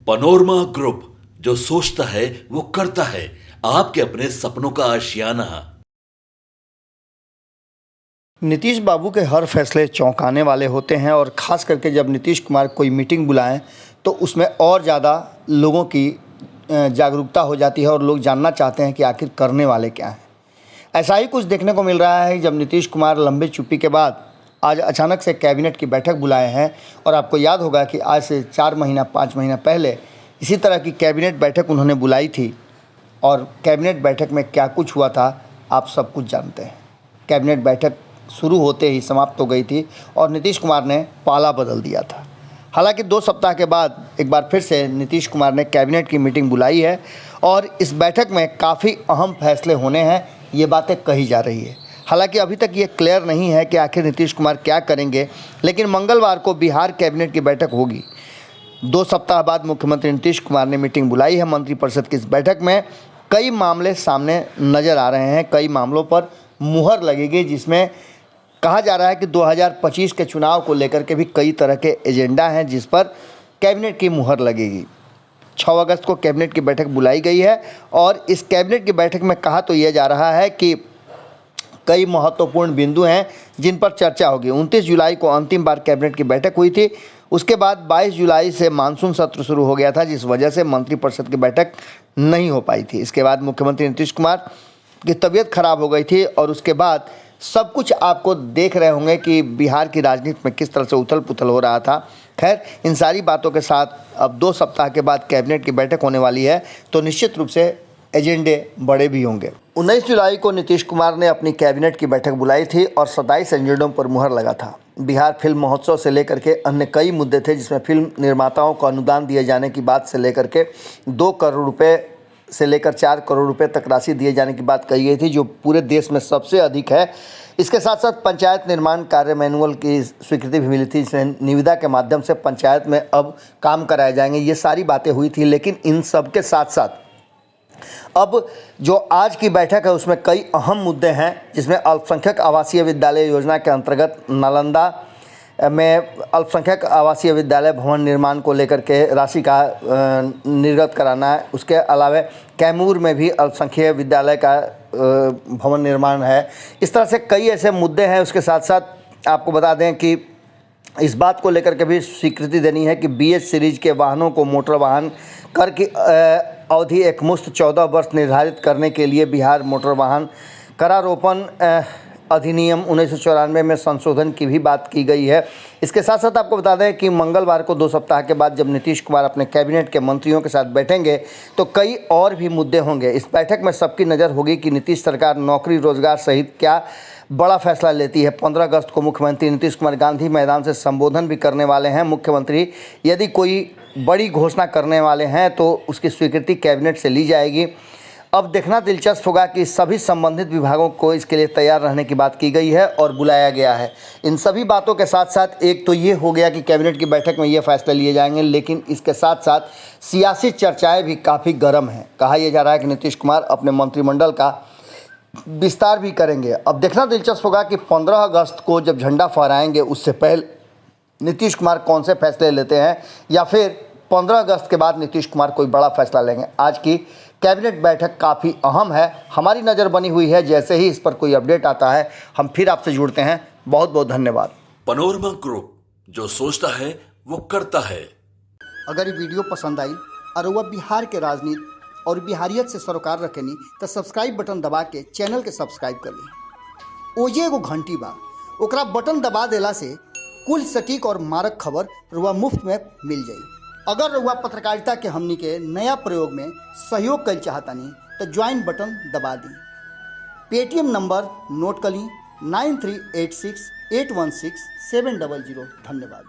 Panorama group, जो सोचता है वो करता है। आपके अपने सपनों का आशियाना। नीतीश बाबू के हर फैसले चौंकाने वाले होते हैं और ख़ास करके जब नीतीश कुमार कोई मीटिंग बुलाएं तो उसमें और ज़्यादा लोगों की जागरूकता हो जाती है और लोग जानना चाहते हैं कि आखिर करने वाले क्या हैं। ऐसा ही कुछ देखने को मिल रहा है जब नीतीश कुमार लंबे चुप्पी के बाद आज अचानक से कैबिनेट की बैठक बुलाए हैं। और आपको याद होगा कि आज से 4-5 महीना पहले इसी तरह की कैबिनेट बैठक उन्होंने बुलाई थी और कैबिनेट बैठक में क्या कुछ हुआ था आप सब कुछ जानते हैं। कैबिनेट बैठक शुरू होते ही समाप्त हो गई थी और नीतीश कुमार ने पाला बदल दिया था। हालांकि 2 सप्ताह के बाद एक बार फिर से नीतीश कुमार ने कैबिनेट की मीटिंग बुलाई है और इस बैठक में काफ़ी अहम फैसले होने हैं, ये बातें कही जा रही है। हालांकि अभी तक ये क्लियर नहीं है कि आखिर नीतीश कुमार क्या करेंगे, लेकिन मंगलवार को बिहार कैबिनेट की बैठक होगी। 2 सप्ताह बाद मुख्यमंत्री नीतीश कुमार ने मीटिंग बुलाई है मंत्रिपरिषद की। इस बैठक में कई मामले सामने नज़र आ रहे हैं, कई मामलों पर मुहर लगेगी, जिसमें कहा जा रहा है कि 2025 के चुनाव को लेकर के भी कई तरह के एजेंडा हैं जिस पर कैबिनेट की मुहर लगेगी। 6 अगस्त को कैबिनेट की बैठक बुलाई गई है और इस कैबिनेट की बैठक में कहा तो यह जा रहा है कि कई महत्वपूर्ण बिंदु हैं जिन पर चर्चा होगी। 29 जुलाई को अंतिम बार कैबिनेट की बैठक हुई थी। उसके बाद 22 जुलाई से मानसून सत्र शुरू हो गया था, जिस वजह से मंत्रिपरिषद की बैठक नहीं हो पाई थी। इसके बाद मुख्यमंत्री नीतीश कुमार की तबीयत खराब हो गई थी और उसके बाद सब कुछ आपको देख रहे होंगे कि बिहार की राजनीति में किस तरह से उथल पुथल हो रहा था। खैर, इन सारी बातों के साथ अब 2 सप्ताह के बाद कैबिनेट की बैठक होने वाली है तो निश्चित रूप से एजेंडे बड़े भी होंगे। 19 जुलाई को नीतीश कुमार ने अपनी कैबिनेट की बैठक बुलाई थी और 27 एजेंडों पर मुहर लगा था। बिहार फिल्म महोत्सव से लेकर के अन्य कई मुद्दे थे, जिसमें फिल्म निर्माताओं को अनुदान दिए जाने की बात से लेकर के 2 करोड़ रुपये से लेकर 4 करोड़ रुपए तक राशि दिए जाने की बात कही गई थी, जो पूरे देश में सबसे अधिक है। इसके साथ साथ पंचायत निर्माण कार्य मैनुअल की स्वीकृति भी मिली थी, जिसमें निविदा के माध्यम से पंचायत में अब काम कराए जाएंगे। ये सारी बातें हुई थी, लेकिन इन सब के साथ साथ अब जो आज की बैठक है उसमें कई अहम मुद्दे हैं, जिसमें अल्पसंख्यक आवासीय विद्यालय योजना के अंतर्गत नालंदा में अल्पसंख्यक आवासीय विद्यालय भवन निर्माण को लेकर के राशि का निर्गत कराना है। उसके अलावा कैमूर में भी अल्पसंख्यक विद्यालय का भवन निर्माण है। इस तरह से कई ऐसे मुद्दे हैं। उसके साथ साथ आपको बता दें कि इस बात को लेकर के भी स्वीकृति देनी है कि BS सीरीज के वाहनों को मोटर वाहन कर की अवधि एकमुश्त 14 वर्ष निर्धारित करने के लिए बिहार मोटर वाहन करारोपण अधिनियम 1994 में संशोधन की भी बात की गई है। इसके साथ साथ आपको बता दें कि मंगलवार को 2 सप्ताह के बाद जब नीतीश कुमार अपने कैबिनेट के मंत्रियों के साथ बैठेंगे तो कई और भी मुद्दे होंगे। इस बैठक में सबकी नज़र होगी कि नीतीश सरकार नौकरी रोजगार सहित क्या बड़ा फैसला लेती है। 15 अगस्त को मुख्यमंत्री नीतीश कुमार गांधी मैदान से संबोधन भी करने वाले हैं। मुख्यमंत्री यदि कोई बड़ी घोषणा करने वाले हैं तो उसकी स्वीकृति कैबिनेट से ली जाएगी। अब देखना दिलचस्प होगा कि सभी संबंधित विभागों को इसके लिए तैयार रहने की बात की गई है और बुलाया गया है। इन सभी बातों के साथ साथ एक तो ये हो गया कि कैबिनेट की बैठक में ये फैसले लिए जाएंगे, लेकिन इसके साथ साथ सियासी चर्चाएं भी काफ़ी गर्म हैं। कहा यह जा रहा है कि नीतीश कुमार अपने मंत्रिमंडल का विस्तार भी करेंगे। अब देखना दिलचस्प होगा कि 15 अगस्त को जब झंडा फहराएंगे उससे पहले नीतीश कुमार कौन से फैसले लेते हैं, या फिर 15 अगस्त के बाद नीतीश कुमार कोई बड़ा फैसला लेंगे। आज की कैबिनेट बैठक काफ़ी अहम है, हमारी नज़र बनी हुई है। जैसे ही इस पर कोई अपडेट आता है हम फिर आपसे जुड़ते हैं। बहुत बहुत धन्यवाद। पनोरमा ग्रुप, जो सोचता है वो करता है। अगर ये वीडियो पसंद आई और वह बिहार के राजनीति और बिहारियत से सरोकार रखेनी तो सब्सक्राइब बटन दबा के चैनल के सब्सक्राइब कर ली। ओजे एगो घंटी बा, ओकरा बटन दबा देला से कुल सटीक और मारक खबर रुआ मुफ्त में मिल जाई। अगर रुआ पत्रकारिता के हमनी के नया प्रयोग में सहयोग कर चाहतानी तो ज्वाइन बटन दबा दी। पेटीएम नंबर नोट कर ली 9386816700। धन्यवाद।